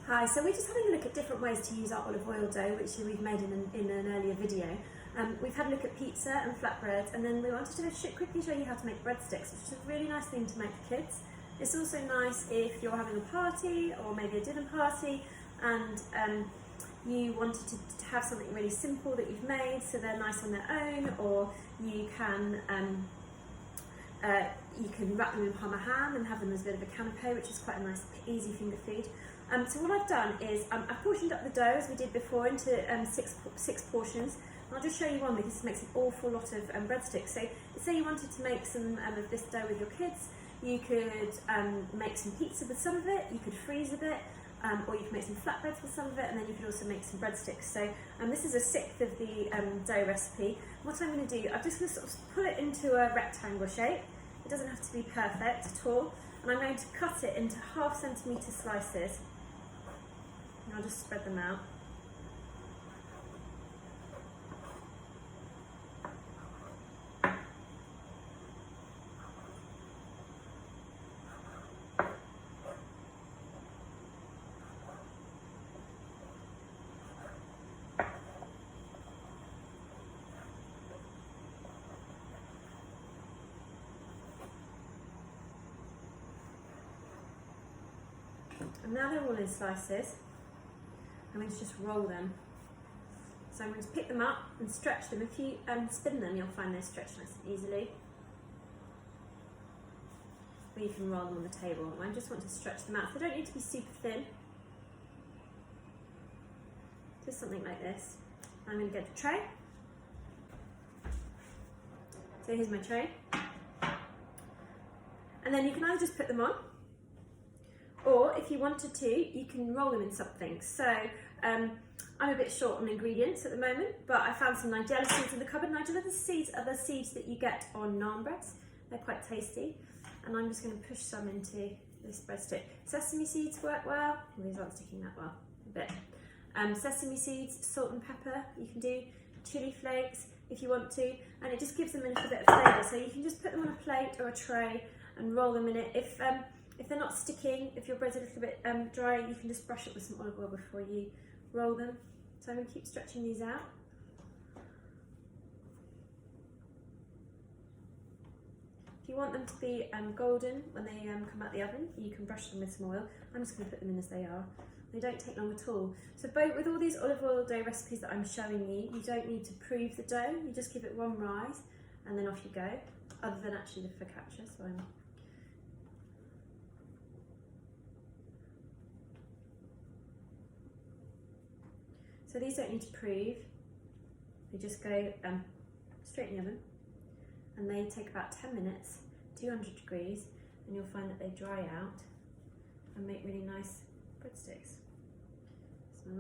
Hi, so we're just having a look at different ways to use our olive oil dough, which we've made in an earlier video. We've had a look at pizza and flatbread, and then we wanted to quickly show you how to make breadsticks, which is a really nice thing to make for kids. It's also nice if you're having a party or maybe a dinner party and you wanted to have something really simple that you've made so they're nice on their own, or you can wrap them in Parma ham and have them as a bit of a canapé, which is quite a nice easy finger food. So what I've done is I've portioned up the dough as we did before into six portions. And I'll just show you one because this makes an awful lot of breadsticks. So say you wanted to make some of this dough with your kids, you could make some pizza with some of it, you could freeze a bit, or you could make some flatbreads with some of it, and then you could also make some breadsticks. So this is a sixth of the dough recipe. What I'm going to do, I'm just going to sort of pull it into a rectangle shape. It doesn't have to be perfect at all. And I'm going to cut it into 1/2 centimetre slices. And I'll just spread them out. And now they're all in slices, I'm going to just roll them. So I'm going to pick them up and stretch them. If you spin them, you'll find they stretch nice and easily. Or you can roll them on the table. And I just want to stretch them out. They don't need to be super thin. Just something like this. I'm going to get the tray. So here's my tray. And then you can either just put them on, or if you wanted to, you can roll them in something. So I'm a bit short on ingredients at the moment, but I found some nigella seeds in the cupboard. Nigella seeds are the seeds that you get on naan breads. They're quite tasty. And I'm just going to push some into this breadstick. Sesame seeds work well. These aren't sticking that well, a bit. Sesame seeds, salt and pepper, you can do chili flakes if you want to, and it just gives them a little bit of flavour. So you can just put them on a plate or a tray and roll them in it. If they're not sticking, if your bread's a little bit dry, you can just brush it with some olive oil before you roll them. So I'm going to keep stretching these out. If you want them to be golden when they come out the oven, you can brush them with some oil. I'm just going to put them in as they are. They don't take long at all. So with all these olive oil dough recipes that I'm showing you, you don't need to prove the dough. You just give it one rise and then off you go, other than actually the focaccia. So So these don't need to prove, they just go straight in the oven, and they take about 10 minutes, 200 degrees, and you'll find that they dry out and make really nice breadsticks. So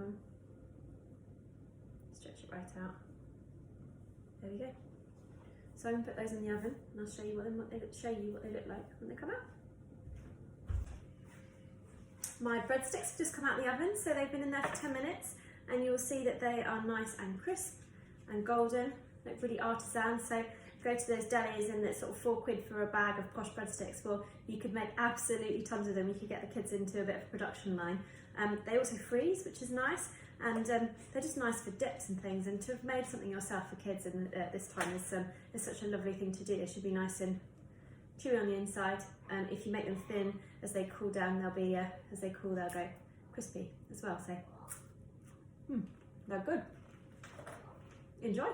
stretch it right out. There we go. So I'm going to put those in the oven, and I'll show you what they look like when they come out. My breadsticks have just come out of the oven, so they've been in there for 10 minutes. And you will see that they are nice and crisp and golden, look really artisan. So go to those delis and it's sort of £4 for a bag of posh breadsticks. Well, you could make absolutely tons of them. You could get the kids into a bit of a production line. They also freeze, which is nice, and they're just nice for dips and things. And to have made something yourself for kids this time is such a lovely thing to do. They should be nice and chewy on the inside. If you make them thin, as they cool down, they'll be they'll go crispy as well. So. They're good. Enjoy.